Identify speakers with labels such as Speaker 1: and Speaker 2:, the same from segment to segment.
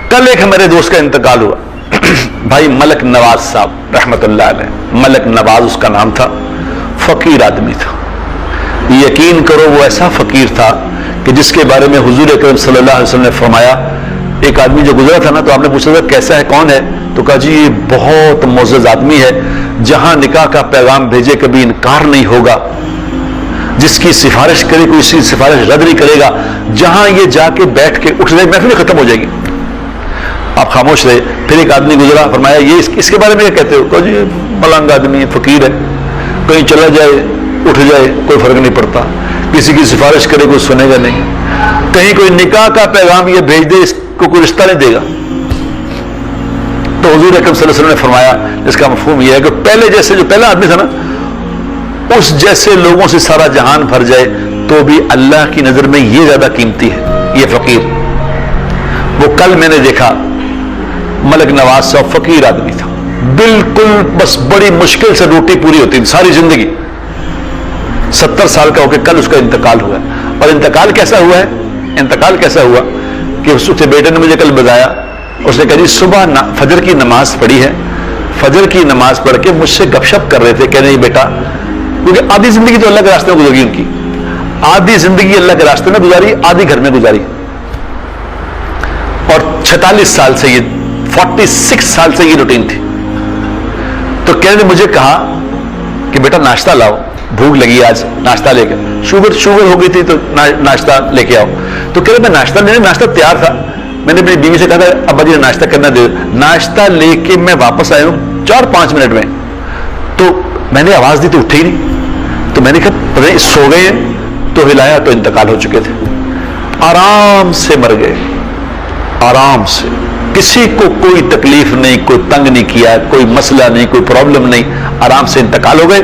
Speaker 1: کل ایک ہمارے دوست کا انتقال ہوا بھائی ملک نواز صاحب رحمت اللہ علیہ، ملک نواز اس کا نام تھا، فقیر آدمی تھا، یقین کرو وہ ایسا فقیر تھا کہ جس کے بارے میں حضور اکرم صلی اللہ علیہ وسلم نے فرمایا، ایک آدمی جو گزرا تھا نا تو آپ نے پوچھا تھا کیسا ہے کون ہے، تو کہا جی یہ بہت معزز آدمی ہے، جہاں نکاح کا پیغام بھیجے کبھی انکار نہیں ہوگا، جس کی سفارش کرے کوئی اس کی سفارش رد نہیں کرے گا، جہاں یہ جا کے بیٹھ کے اٹھ جائے محفل ختم ہو جائے گی۔ آپ خاموش رہے۔ پھر ایک آدمی گزرا، فرمایا یہ اس کے بارے میں کیا کہتے ہو؟ کہا جی ملنگ آدمی ہے، فقیر ہے، کہیں چلا جائے اٹھ جائے کوئی فرق نہیں پڑتا، کسی کی سفارش کرے کوئی سنے گا نہیں، کہیں کوئی نکاح کا پیغام یہ بھیج دے اس کو کوئی رشتہ نہیں دے گا۔ تو حضور اکرم صلی اللہ علیہ وسلم نے فرمایا اس کا مفہوم یہ ہے کہ پہلے جیسے جو پہلا آدمی تھا نا اس جیسے لوگوں سے سارا جہان بھر جائے تو بھی اللہ کی نظر میں یہ زیادہ قیمتی ہے یہ فقیر۔ وہ کل میں نے دیکھا ملک نواز صاحب فقیر آدمی تھا، بالکل بس بڑی مشکل سے روٹی پوری ہوتی تھی ساری زندگی، 70 سال کا ہو کے کل اس کا انتقال ہوا ہے۔ اور انتقال کیسا ہوا ہے؟ انتقال کیسا ہوا کہ اس کے بیٹے نے مجھے کل بتایا، اس نے کہا جی صبح فجر کی نماز پڑھی ہے، فجر کی نماز پڑھ کے مجھ سے گپ شپ کر رہے تھے کہ نہیں بیٹا، کیونکہ آدھی زندگی تو اللہ کے راستے میں گزری، ان کی آدھی زندگی اللہ کے راستے میں گزاری، آدھی گھر میں گزاری، اور 46 سال سے یہ 46 سال سے یہ روٹین تھی۔ تو کہنے نے مجھے کہا کہ بیٹا ناشتہ لاؤ، بھوک لگی آج، ناشتہ لے کے، شوگر ہو گئی تھی تو ناشتہ لے کے آؤ۔ تو کہہ رہے میں ناشتہ تیار تھا، میں نے اپنی بیوی سے کہا تھا ابا جی ناشتہ کرنا دے، ناشتہ لے کے میں واپس آیا ہوں 4-5 منٹ میں، تو میں نے آواز دی تو اٹھے ہی نہیں، تو میں نے کہا پتہ نہیں سو گئے ہیں، تو ہلایا تو انتقال ہو چکے تھے، آرام سے مر گئے، آرام سے، کسی کو کوئی تکلیف نہیں، کوئی تنگ نہیں کیا، کوئی مسئلہ نہیں، کوئی پرابلم نہیں، آرام سے انتقال ہو گئے۔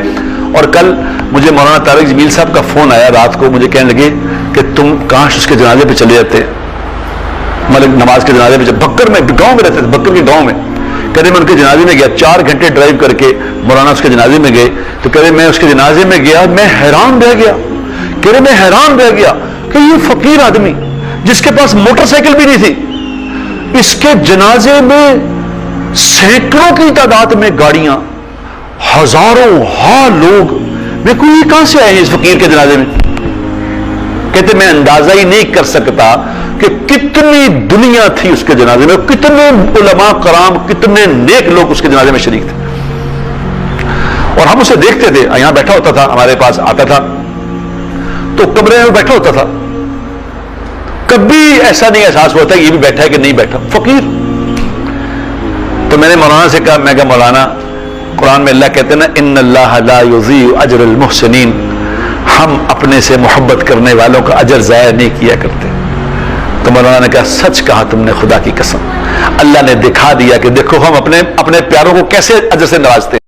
Speaker 1: اور کل مجھے مولانا طارق جمیل صاحب کا فون آیا رات کو، مجھے کہنے لگے کہ تم کاش اس کے جنازے پہ چلے جاتے، ملک نواز کے جنازے پہ، بکر میں گاؤں میں رہتے تھے، بکر کے گاؤں میں، کہتے میں ان کے جنازے میں گیا، 4 گھنٹے ڈرائیو کر کے مولانا اس کے جنازے میں گئے، تو کہتے میں اس کے جنازے میں گیا، میں حیران رہ گیا، کہتے میں حیران رہ گیا کہ یہ فقیر آدمی جس کے پاس موٹر سائیکل بھی نہیں تھی، اس کے جنازے میں سینکڑوں کی تعداد میں گاڑیاں، ہزاروں لوگ، میں کوئی یہ کہاں سے آئے ہیں اس فقیر کے جنازے میں؟ کہتے میں اندازہ ہی نہیں کر سکتا کہ کتنی دنیا تھی اس کے جنازے میں، کتنے علماء کرام، کتنے نیک لوگ اس کے جنازے میں شریک تھے، اور ہم اسے دیکھتے تھے، یہاں بیٹھا ہوتا تھا، ہمارے پاس آتا تھا تو کمرے میں بیٹھا ہوتا تھا، کبھی ایسا نہیں احساس ہوتا کہ یہ بھی بیٹھا ہے کہ نہیں بیٹھا، فقیر۔ تو میں نے مولانا سے کہا، میں کہا مولانا قرآن میں اللہ کہتے ہیں نا ان اللہ لا یضیع اجر المحسنین، ہم اپنے سے محبت کرنے والوں کا اجر ضائع نہیں کیا کرتے۔ تو مولانا نے کہا سچ کہا تم نے خدا کی قسم، اللہ نے دکھا دیا کہ دیکھو ہم اپنے پیاروں کو کیسے اجر سے نوازتے ہیں۔